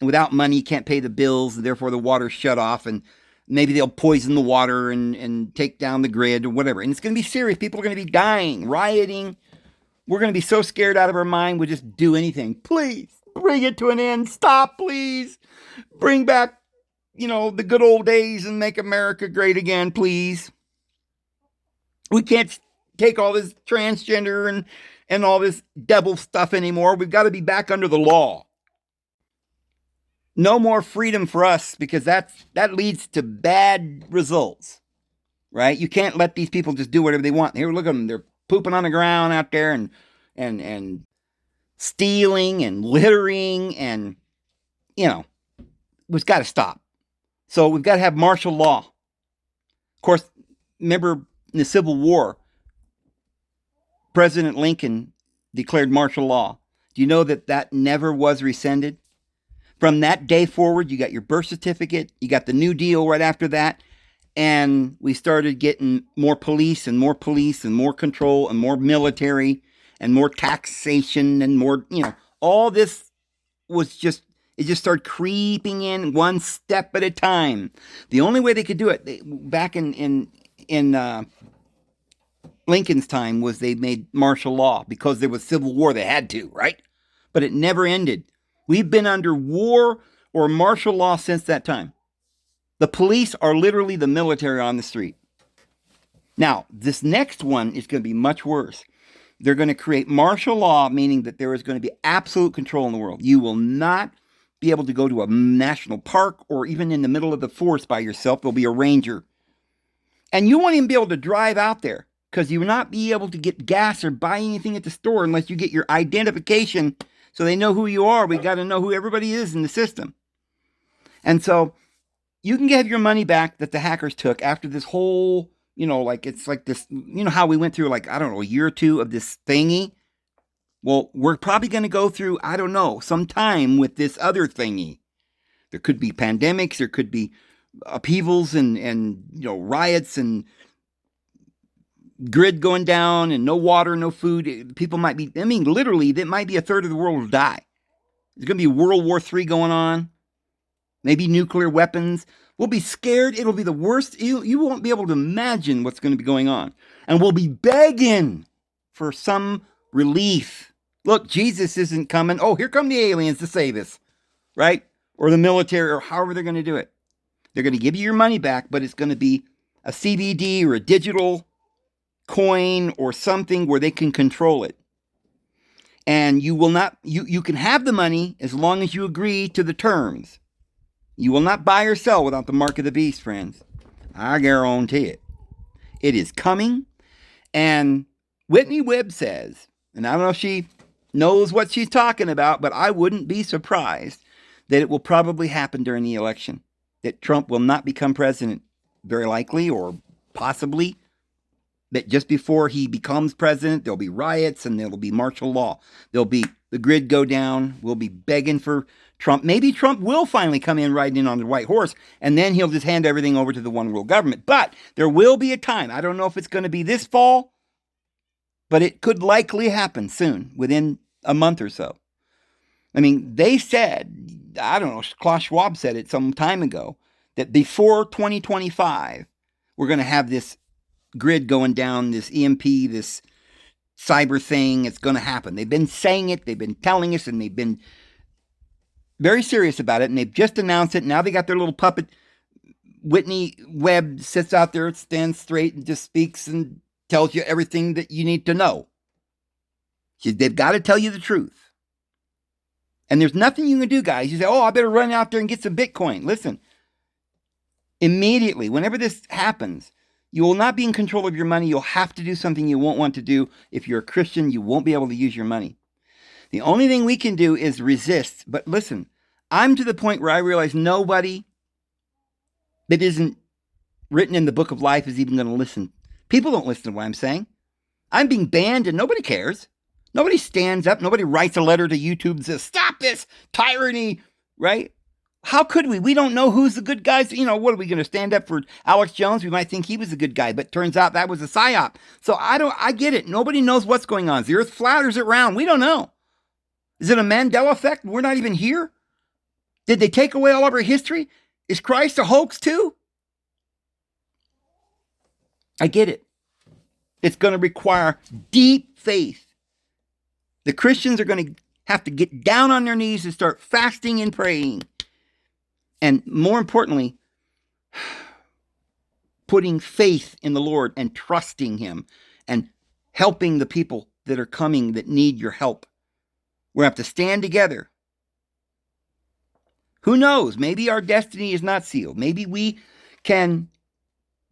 and without money you can't pay the bills, and therefore the water's shut off, and maybe they'll poison the water and take down the grid or whatever. And it's going to be serious. People are going to be dying, rioting. We're going to be so scared out of our mind, we'll just do anything. Please, bring it to an end. Stop, please. Bring back, the good old days and make America great again, please. We can't take all this transgender and all this devil stuff anymore. We've got to be back under the law. No more freedom for us, because that leads to bad results, right? You can't let these people just do whatever they want. Here, look at them. They're pooping on the ground out there and stealing and littering, and we've got to stop. So we've got to have martial law. Of course, remember in the Civil War, President Lincoln declared martial law. Do you know that never was rescinded? From that day forward, you got your birth certificate, you got the New Deal right after that, and we started getting more police and more control and more military and more taxation and more, all this was just, it just started creeping in one step at a time. The only way they could do it back in Lincoln's time was they made martial law, because there was civil war. They had to, right? But it never ended. We've been under war or martial law since that time. The police are literally the military on the street. Now, this next one is going to be much worse. They're going to create martial law, meaning that there is going to be absolute control in the world. You will not be able to go to a national park or even in the middle of the forest by yourself. There'll be a ranger. And you won't even be able to drive out there because you will not be able to get gas or buy anything at the store unless you get your identification so they know who you are. We got to know who everybody is in the system. And so you can have your money back that the hackers took after this whole, it's like this, how we went through a year or two of this thingy. Well, we're probably going to go through, some time with this other thingy. There could be pandemics, there could be upheavals and riots and grid going down and no water, no food. People might be, literally, that might be a third of the world will die. There's going to be World War III going on. Maybe nuclear weapons. We'll be scared. It'll be the worst. You won't be able to imagine what's going to be going on. And we'll be begging for some relief. Look, Jesus isn't coming. Oh, here come the aliens to save us, right? Or the military, or however they're going to do it. They're going to give you your money back, but it's going to be a CBD or a digital coin or something where they can control it. And you will not, you can have the money as long as you agree to the terms. You will not buy or sell without the mark of the beast, friends. I guarantee it. It is coming. And Whitney Webb says, and I don't know if she knows what she's talking about, but I wouldn't be surprised that it will probably happen during the election. That Trump will not become president, very likely, or possibly. That just before he becomes president, there'll be riots and there'll be martial law. There'll be the grid go down. We'll be begging for Trump. Maybe Trump will finally come in riding in on the white horse, and then he'll just hand everything over to the one world government. But there will be a time. I don't know if it's going to be this fall, but it could likely happen soon, within a month or so. They said, Klaus Schwab said it some time ago, that before 2025, we're going to have this grid going down, this EMP, this cyber thing. It's going to happen. They've been saying it, they've been telling us, and they've been very serious about it, and they've just announced it. Now they got their little puppet. Whitney Webb sits out there, stands straight, and just speaks and tells you everything that you need to know. They've got to tell you the truth. And there's nothing you can do, guys. You say, I better run out there and get some Bitcoin. Listen, immediately, whenever this happens, you will not be in control of your money. You'll have to do something you won't want to do. If you're a Christian, you won't be able to use your money. The only thing we can do is resist. But listen, I'm to the point where I realize nobody that isn't written in the book of life is even going to listen. People don't listen to what I'm saying. I'm being banned and nobody cares. Nobody stands up. Nobody writes a letter to YouTube and says, stop this tyranny, right? How could we? We don't know who's the good guys. What are we going to stand up for Alex Jones? We might think he was a good guy, but turns out that was a psyop. So I get it. Nobody knows what's going on. Is the earth flat or is it round? We don't know. Is it a Mandela effect? We're not even here. Did they take away all of our history? Is Christ a hoax too? I get it. It's going to require deep faith. The Christians are going to have to get down on their knees and start fasting and praying. And more importantly, putting faith in the Lord and trusting Him and helping the people that are coming that need your help. We have to stand together. Who knows? Maybe our destiny is not sealed. Maybe we can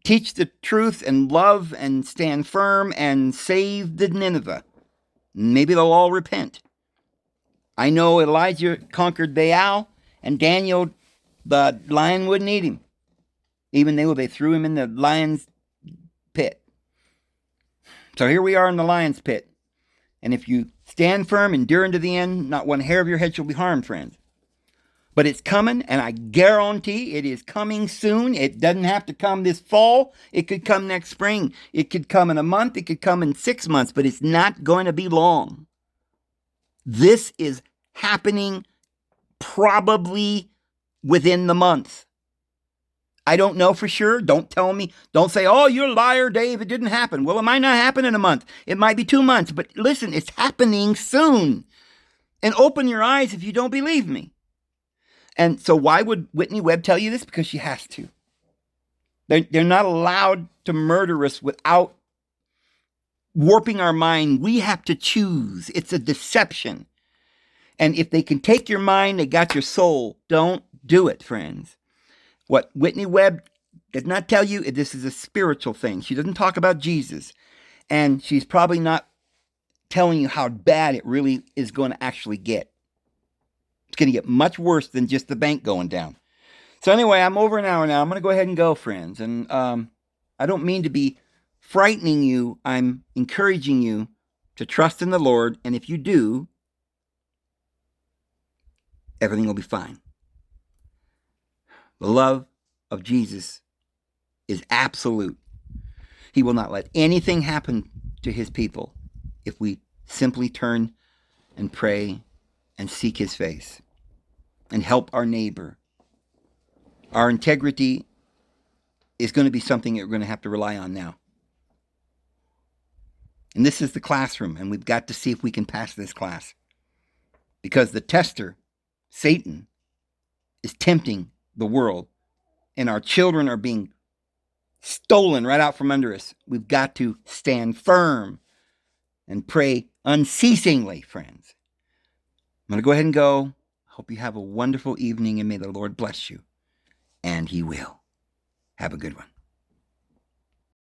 teach the truth and love and stand firm and save the Nineveh. Maybe they'll all repent. I know Elijah conquered Baal, and Daniel, the lion wouldn't eat him. Even though they threw him in the lion's pit. So here we are in the lion's pit. And if you stand firm, endure unto the end, not one hair of your head shall be harmed, friends. But it's coming, and I guarantee it is coming soon. It doesn't have to come this fall. It could come next spring. It could come in a month. It could come in 6 months, but it's not going to be long. This is happening probably within the month. I don't know for sure. Don't tell me. Don't say, oh, you're a liar, Dave. It didn't happen. Well, it might not happen in a month. It might be 2 months. But listen, it's happening soon. And open your eyes if you don't believe me. And so why would Whitney Webb tell you this? Because she has to. They're not allowed to murder us without warping our mind. We have to choose. It's a deception. And if they can take your mind, they got your soul. Don't do it, friends. What Whitney Webb did not tell you, this is a spiritual thing. She doesn't talk about Jesus. And she's probably not telling you how bad it really is going to actually get. It's going to get much worse than just the bank going down. So anyway, I'm over an hour now. I'm going to go ahead and go, friends. And I don't mean to be frightening you. I'm encouraging you to trust in the Lord. And if you do, everything will be fine. The love of Jesus is absolute. He will not let anything happen to his people if we simply turn and pray and seek his face and help our neighbor. Our integrity is going to be something that we're going to have to rely on now. And this is the classroom, and we've got to see if we can pass this class. Because the tester, Satan, is tempting the world, and our children are being stolen right out from under us. We've got to stand firm and pray unceasingly, friends. I'm going to go ahead and go. Hope you have a wonderful evening, and may the Lord bless you. And he will. Have a good one.